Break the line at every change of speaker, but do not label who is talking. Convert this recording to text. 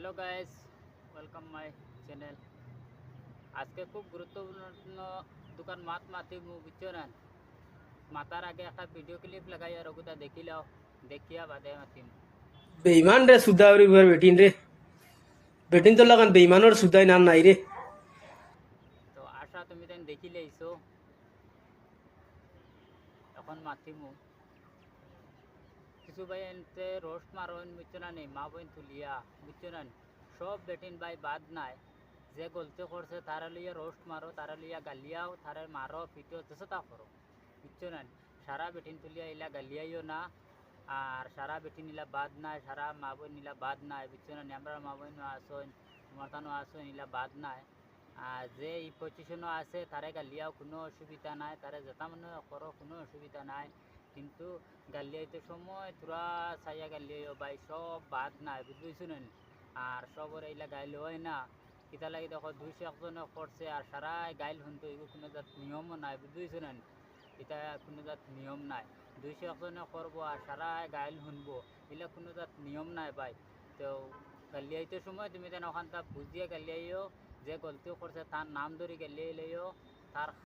Hello guys, welcome my channel. আজকে খুব গুরুত্বপূর্ণ দোকান মাতি বুঝছো না। মাতার আগে একটা ভিডিও ক্লিপ লাগাই আর ওগুলা দেখিলাও, দেখিয়া বাদে মাতিম।
বেইমান রে সুদাউরি বুয়ার বেটিন রে বেটিন তো লাগান বেইমানোর সুদাই নাম নাই রে।
তো আশা তুমি তাই দেখিলেইছো, এখন মাতিমু। কিছু ভাই এনতে রোস্ট মারোন বুঝছো না, নেই মা বোন তুলিয়া বুঝছো না। সব বেটিন ভাই বাদ নাই, যে গলতি করছে তারা লিয়া রোস্ট মারো, তারা লিয়া গালিয়াও, তারা মারো পিটিও চেষ্টা করো বুঝছো না। সারা বেটিন তুলিয়া ইলা গালিয়াইও না, আর সারা বেটি নিলা বাদ নাই, সারা মা বোন নিলা বাদ নাই বুঝছো না। আমরা মা বোন আসন, মতানো আসন নিলা বাদ নাই। আর যে এই পজিশনও আছে তারে গালিয়াও কোনো অসুবিধা নাই, তারে যেটা মনে করো কোনো অসুবিধা নাই। কিন্তু গালিয়াইতে সময় তোরা চাইয়া গালিয়াইও ভাই, সব বাদ নাই বুঝতেছো না। আর সবর এইলা গাইল হয় না, কিতা লাগি দেখো 200 একজনে করছে আর সারাই গাইল শুনতো, এগুলো কোনো জাত নিয়মও নাই বুঝতেছো না। এটা কোনো জাত নিয়ম নাই, 200 একজনে করবো আর সারাই গাইল শুনবো, এগুলা কোনো জাত নিয়ম নাই ভাই। তো গালিয়াইতে সময় তুমি যেন ওখানটা বুঝিয়ে গালিয়াইও, যে গলতি করছে তার নাম ধরে গালিয়াইলেও, তার